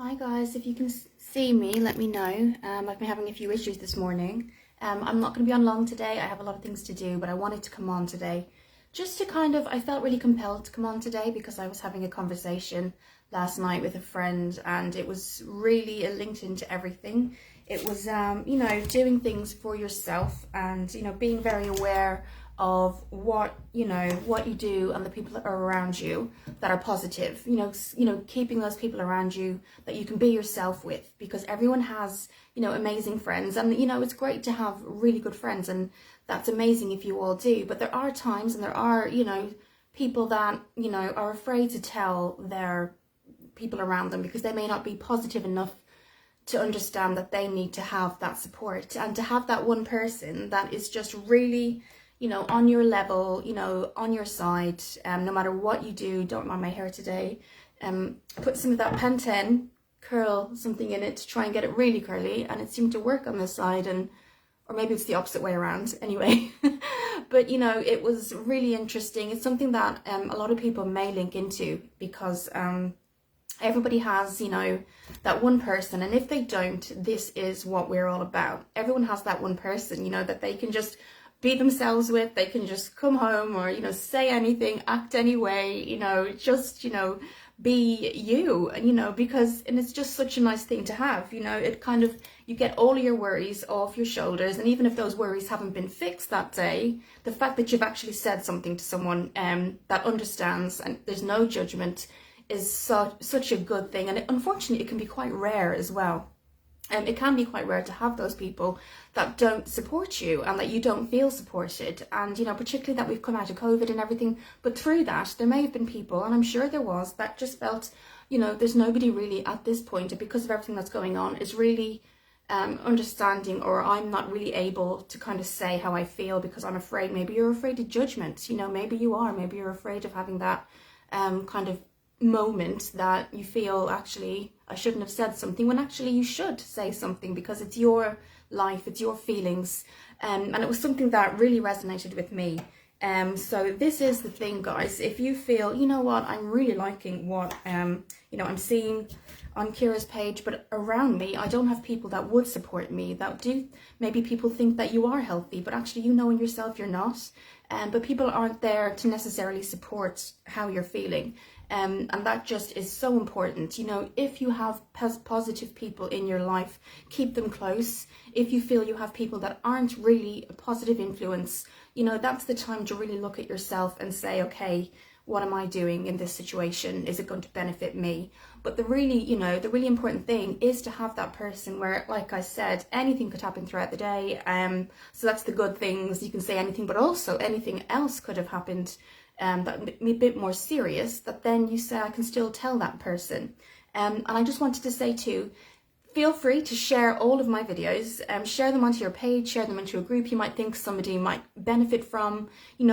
Hi guys, if you can see me, let me know. I've been having a few issues this morning. I'm not going to be on long today. I have a lot of things to do, but I wanted to come on today just to I felt really compelled to come on today because I was having a conversation last night with a friend and it was really linked into everything. It was, doing things for yourself and, being very aware of what you do and the people that are around you that are positive, keeping those people around you that you can be yourself with, because everyone has, amazing friends, and it's great to have really good friends, and that's amazing if you all do. But there are times and there are, people that, are afraid to tell their people around them because they may not be positive enough to understand that they need to have that support, and to have that one person that is just really on your level, on your side, no matter what you do. Don't mind my hair today. Put some of that Pantene curl something in it to try and get it really curly, and it seemed to work on this side, or maybe it's the opposite way around anyway. But it was really interesting. It's something that a lot of people may link into because everybody has, that one person, and if they don't, this is what we're all about. Everyone has that one person, that they can just be themselves with. They can just come home or, say anything, act any way, just, be you, and, because, and it's just such a nice thing to have, it kind of, you get all of your worries off your shoulders. And even if those worries haven't been fixed that day, the fact that you've actually said something to someone that understands and there's no judgment is such a good thing. And unfortunately, it can be quite rare as well. It can be quite rare to have those people that don't support you and that you don't feel supported. And, particularly that we've come out of COVID and everything. But through that, there may have been people, and I'm sure there was, that just felt, there's nobody really at this point, because of everything that's going on, is really understanding, or I'm not really able to kind of say how I feel because I'm afraid. Maybe you're afraid of judgment, maybe you are. Maybe you're afraid of having that kind of moment that you feel, actually I shouldn't have said something, when actually you should say something because it's your life, it's your feelings, and it was something that really resonated with me. So this is the thing, guys. If you feel, what, I'm really liking what I'm seeing on Kira's page, but around me I don't have people that would support me, that do. Maybe people think that you are healthy, but actually in yourself you're not. But people aren't there to necessarily support how you're feeling. And that just is so important. If you have positive people in your life, keep them close. If you feel you have people that aren't really a positive influence, that's the time to really look at yourself and say, okay, what am I doing in this situation? Is it going to benefit me? But the really important thing is to have that person where, like I said, anything could happen throughout the day. So that's the good things. You can say anything, but also anything else could have happened that a bit more serious, that then you say, I can still tell that person. And I just wanted to say too, feel free to share all of my videos, share them onto your page, share them into a group you might think somebody might benefit from,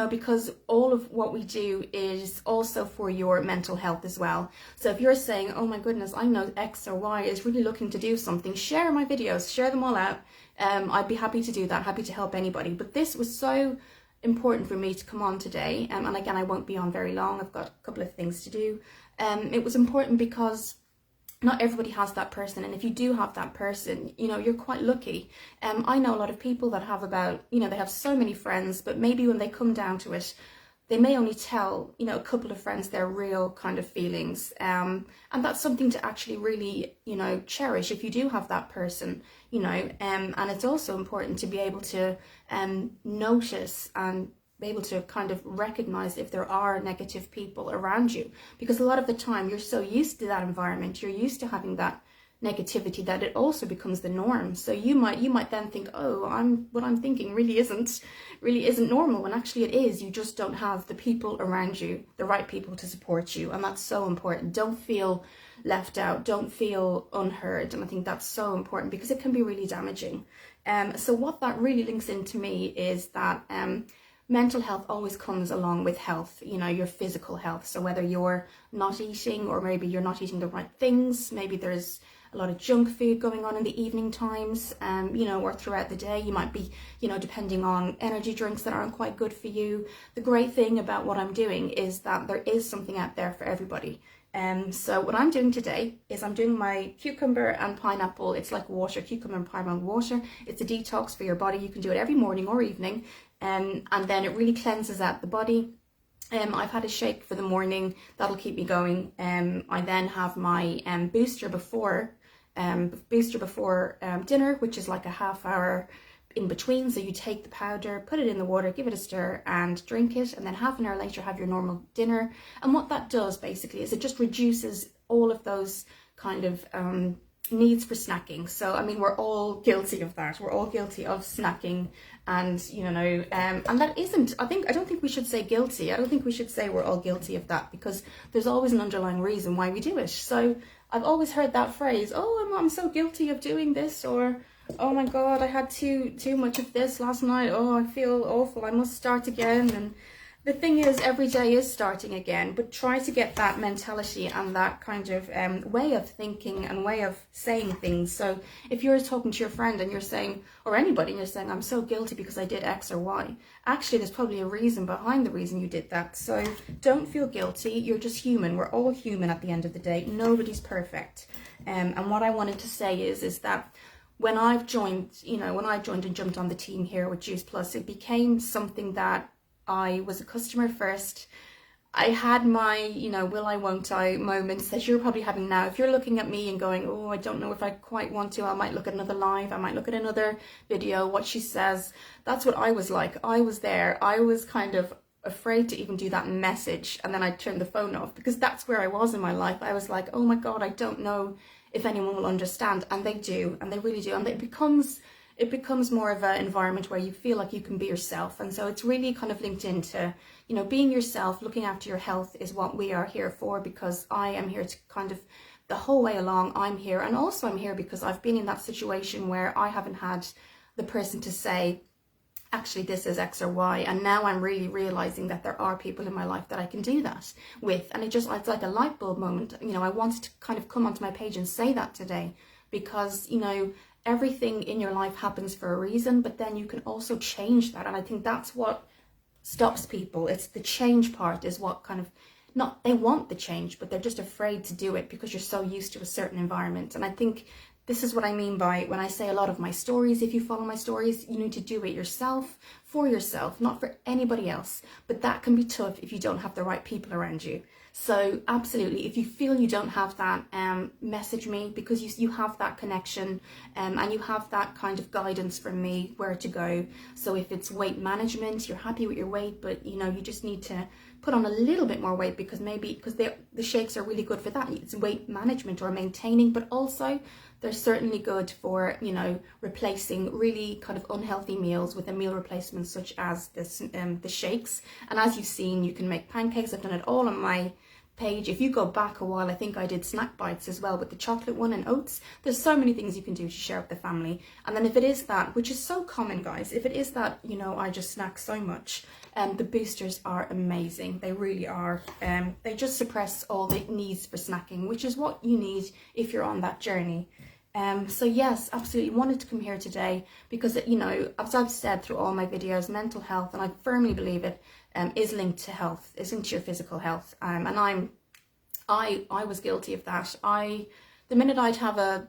because all of what we do is also for your mental health as well. So if you're saying, oh my goodness, I know X or Y is really looking to do something, share my videos, share them all out. I'd be happy to do that, happy to help anybody. But this was so important for me to come on today, and again, I won't be on very long. I've got a couple of things to do. It was important because not everybody has that person, and if you do have that person, you're quite lucky. I know a lot of people that have about, they have so many friends, but maybe when they come down to it, they may only tell, a couple of friends their real kind of feelings. And that's something to actually really, cherish if you do have that person, and it's also important to be able to notice and be able to kind of recognize if there are negative people around you, because a lot of the time you're so used to that environment, you're used to having that negativity, that it also becomes the norm. So you might then think, oh, what I'm thinking really isn't normal, when actually it is. You just don't have the people around you, the right people to support you, and that's so important. Don't feel left out, don't feel unheard, and I think that's so important because it can be really damaging. So what that really links into me is that mental health always comes along with health, your physical health. So whether you're not eating, or maybe you're not eating the right things, maybe there's a lot of junk food going on in the evening times, or throughout the day, you might be, depending on energy drinks that aren't quite good for you. The great thing about what I'm doing is that there is something out there for everybody. So what I'm doing today is I'm doing my cucumber and pineapple. It's like water, cucumber and pineapple water. It's a detox for your body. You can do it every morning or evening, and then it really cleanses out the body. I've had a shake for the morning, that'll keep me going. I then have my booster before dinner, which is like a half hour in between. So you take the powder, put it in the water, give it a stir and drink it, and then half an hour later have your normal dinner. And what that does basically is it just reduces all of those kind of needs for snacking. So I mean, we're all guilty of that. We're all guilty of snacking, and and that isn't, I don't think we should say guilty. I don't think we should say we're all guilty of that, because there's always an underlying reason why we do it. So I've always heard that phrase, oh, I'm so guilty of doing this, or oh my god, I had too much of this last night, oh, I feel awful, I must start again. And the thing is, every day is starting again, but try to get that mentality and that kind of way of thinking and way of saying things. So if you're talking to your friend and you're saying, or anybody, and you're saying, I'm so guilty because I did X or Y, actually there's probably a reason behind the reason you did that. So don't feel guilty. You're just human. We're all human at the end of the day. Nobody's perfect. And what I wanted to say is that when I've joined, and jumped on the team here with juiceplus, it became something that I was a customer first. I had my, will I, won't I moments that you're probably having now. If you're looking at me and going, oh, I don't know if I quite want to, I might look at another live, I might look at another video, what she says. That's what I was like. I was there. I was kind of afraid to even do that message, and then I'd turn the phone off, because that's where I was in my life. I was like, oh my God, I don't know if anyone will understand. And they do, and they really do. And it becomes more of an environment where you feel like you can be yourself. And so it's really kind of linked into, being yourself, looking after your health is what we are here for, because I am here to kind of, the whole way along, I'm here. And also I'm here because I've been in that situation where I haven't had the person to say, actually, this is X or Y. And now I'm really realizing that there are people in my life that I can do that with. And it's like a light bulb moment. I wanted to kind of come onto my page and say that today, because, everything in your life happens for a reason, but then you can also change that. And I think that's what stops people. It's the change part is what kind of, not, they want the change, but they're just afraid to do it because you're so used to a certain environment. And I think this is what I mean by when I say a lot of my stories. If you follow my stories, you need to do it yourself, for yourself, not for anybody else. But that can be tough if you don't have the right people around you. So absolutely, if you feel you don't have that, message me, because you have that connection, and you have that kind of guidance from me where to go. So if it's weight management, you're happy with your weight, but you just need to put on a little bit more weight, because the shakes are really good for that. It's weight management or maintaining, but also they're certainly good for, replacing really kind of unhealthy meals with a meal replacement such as the shakes. And as you've seen, you can make pancakes. I've done it all on my page. If you go back a while, I think I did snack bites as well with the chocolate one and oats. There's so many things you can do to share with the family. And then if it is that, which is so common, guys, if it is that, I just snack so much, the boosters are amazing. They really are. They just suppress all the needs for snacking, which is what you need if you're on that journey. So yes, absolutely wanted to come here today because, as I've said through all my videos, mental health, and I firmly believe it, is linked to health, is linked to your physical health. And I was guilty of that. The minute I'd have a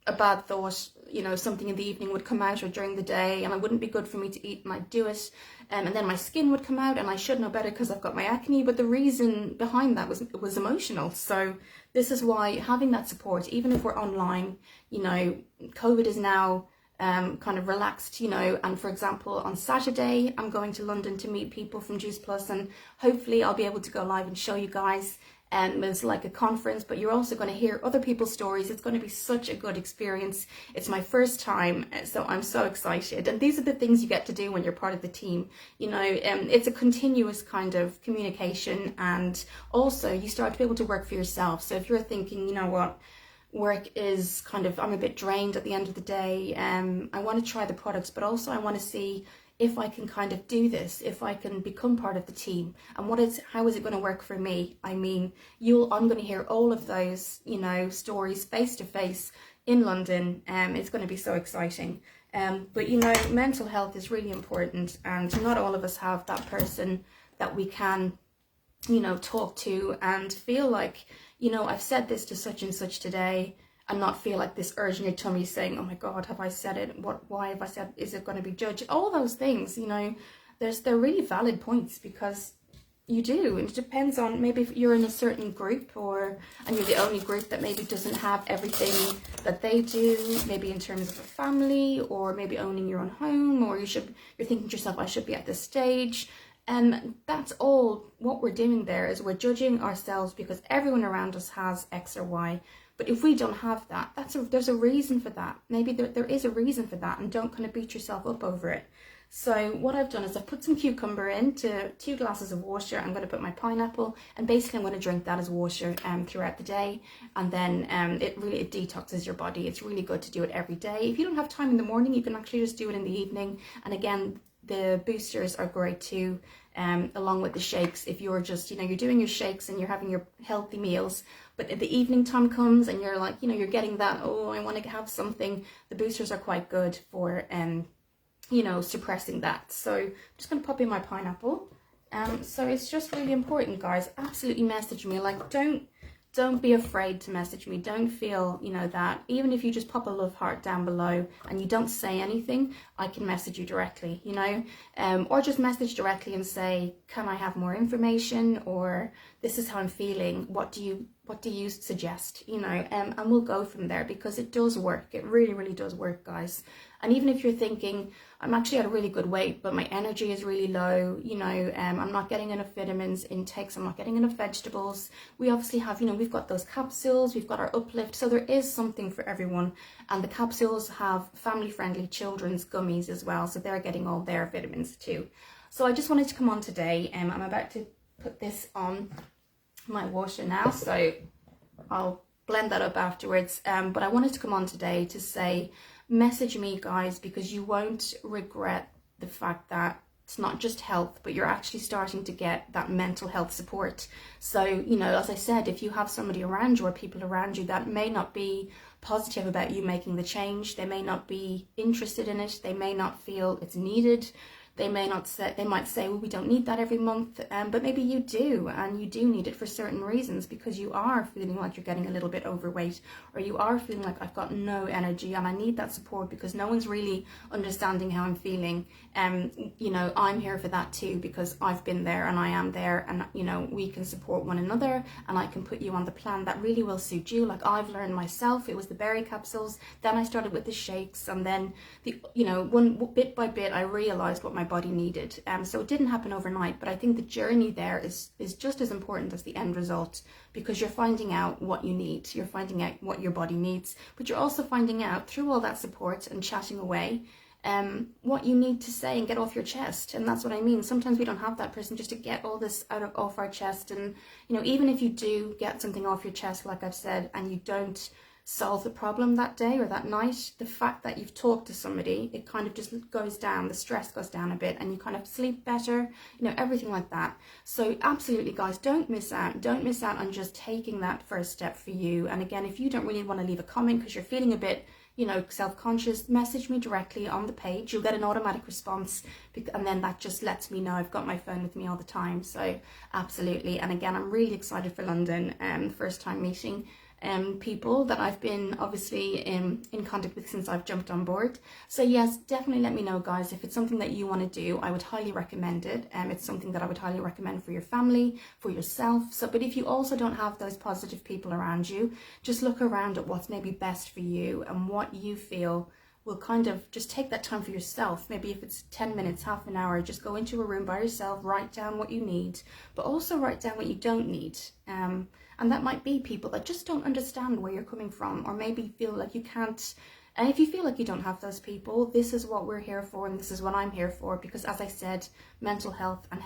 bad thought, something in the evening would come out or during the day, and it wouldn't be good for me to eat, and I'd do it. And then my skin would come out, and I should know better because I've got my acne. But the reason behind that was emotional. So this is why having that support, even if we're online, COVID is now kind of relaxed, and for example, on Saturday, I'm going to London to meet people from juiceplus, and hopefully I'll be able to go live and show you guys. It's like a conference, but you're also going to hear other people's stories. It's going to be such a good experience. It's my first time, so I'm so excited. And these are the things you get to do when you're part of the team. It's a continuous kind of communication, and also you start to be able to work for yourself. So if you're thinking, work is kind of, I'm a bit drained at the end of the day, I want to try the products, but also I want to see if I can kind of do this, if I can become part of the team, and how is it going to work for me? I mean, I'm going to hear all of those, stories face to face in London. It's going to be so exciting. But mental health is really important, and not all of us have that person that we can you know, talk to and feel like, you know, I've said this to such and such today, and not feel like this urge in your tummy saying, oh my God, have I said it? Why have I said, is it going to be judged? All those things, you know, they're really valid points, because you do. And it depends on, maybe if you're in a certain group, and you're the only group that maybe doesn't have everything that they do, maybe in terms of a family, or maybe owning your own home, or you're thinking to yourself, I should be at this stage. And that's all what we're doing there, is we're judging ourselves because everyone around us has X or Y. But if we don't have that, there's a reason for that. Maybe there is a reason for that, and don't kind of beat yourself up over it. So what I've done is I've put some cucumber into 2 glasses of water. I'm going to put my pineapple, and basically I'm going to drink that as water throughout the day. And then it detoxes your body. It's really good to do it every day. If you don't have time in the morning, you can actually just do it in the evening. And again, the boosters are great too, along with the shakes. If you're just, you know, you're doing your shakes and you're having your healthy meals, but at the evening time comes and you're like, you know, you're getting that, oh, I want to have something, the boosters are quite good for, you know, suppressing that. So I'm just going to pop in my pineapple. So it's just really important, guys. Absolutely message me. Like, don't be afraid to message me. Don't feel, you know, that even if you just pop a love heart down below and you don't say anything, I can message you directly, you know, or just message directly and say, can I have more information? Or this is how I'm feeling. What do you suggest? You know, and we'll go from there, because it does work. It really, really does work, guys. And even if you're thinking, I'm actually at a really good weight, but my energy is really low, you know, I'm not getting enough vitamins intakes, I'm not getting enough vegetables. We obviously have, you know, we've got those capsules, we've got our uplift. So there is something for everyone. And the capsules have family-friendly children's gummies as well. So they're getting all their vitamins too. So I just wanted to come on today. I'm about to put this on my water now. So I'll blend that up afterwards. But I wanted to come on today to say, message me, guys, because you won't regret the fact that it's not just health, but you're actually starting to get that mental health support. So, you know, as I said, if you have somebody around you or people around you that may not be positive about you making the change, they may not be interested in it, they may not feel it's needed, they might say, well, we don't need that every month, but maybe you do, and you do need it for certain reasons, because you are feeling like you're getting a little bit overweight, or you are feeling like I've got no energy and I need that support because no one's really understanding how I'm feeling. You know, I'm here for that too, because I've been there and I am there, and you know, we can support one another, and I can put you on the plan that really will suit you. Like I've learned myself, it was the berry capsules, then I started with the shakes, and then bit by bit I realized what my body needed. So it didn't happen overnight, but I think the journey there is just as important as the end result, because you're finding out what you need, you're finding out what your body needs, but you're also finding out through all that support and chatting away what you need to say and get off your chest. And that's what I mean. Sometimes we don't have that person just to get all this off our chest. And you know, even if you do get something off your chest, like I've said, and you don't solve the problem that day or that night, the fact that you've talked to somebody, it kind of just goes down, the stress goes down a bit, and you kind of sleep better, you know, everything like that. So absolutely, guys, don't miss out on just taking that first step for you. And again, if you don't really want to leave a comment because you're feeling a bit, you know, self-conscious, message me directly on the page. You'll get an automatic response, and then that just lets me know I've got my phone with me all the time. So absolutely. And again, I'm really excited for London, first time meeting people that I've been obviously in contact with since I've jumped on board. So yes, definitely let me know, guys, if it's something that you want to do. I would highly recommend it. It's something that I would highly recommend for your family, for yourself. So, but if you also don't have those positive people around you, just look around at what's maybe best for you and what you feel will kind of just take that time for yourself. Maybe if it's 10 minutes, half an hour, just go into a room by yourself, write down what you need, but also write down what you don't need. And that might be people that just don't understand where you're coming from, or maybe feel like you can't. And if you feel like you don't have those people, this is what we're here for, and this is what I'm here for, because as I said, mental health and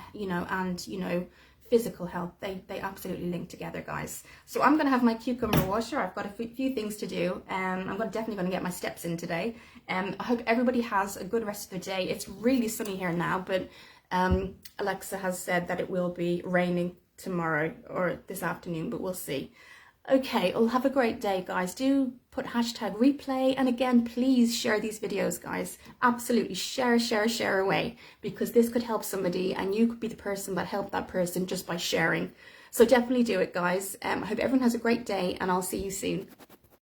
physical health, they absolutely link together, guys. So I'm going to have my cucumber water. I've got a few things to do. I'm definitely going to get my steps in today. I hope everybody has a good rest of the day. It's really sunny here now, but Alexa has said that it will be raining tomorrow or this afternoon, but we'll see. Okay, well, have a great day, guys. Do put hashtag replay. And again, please share these videos, guys. Absolutely share, share, share away, because this could help somebody and you could be the person that helped that person just by sharing. So definitely do it, guys. I hope everyone has a great day and I'll see you soon.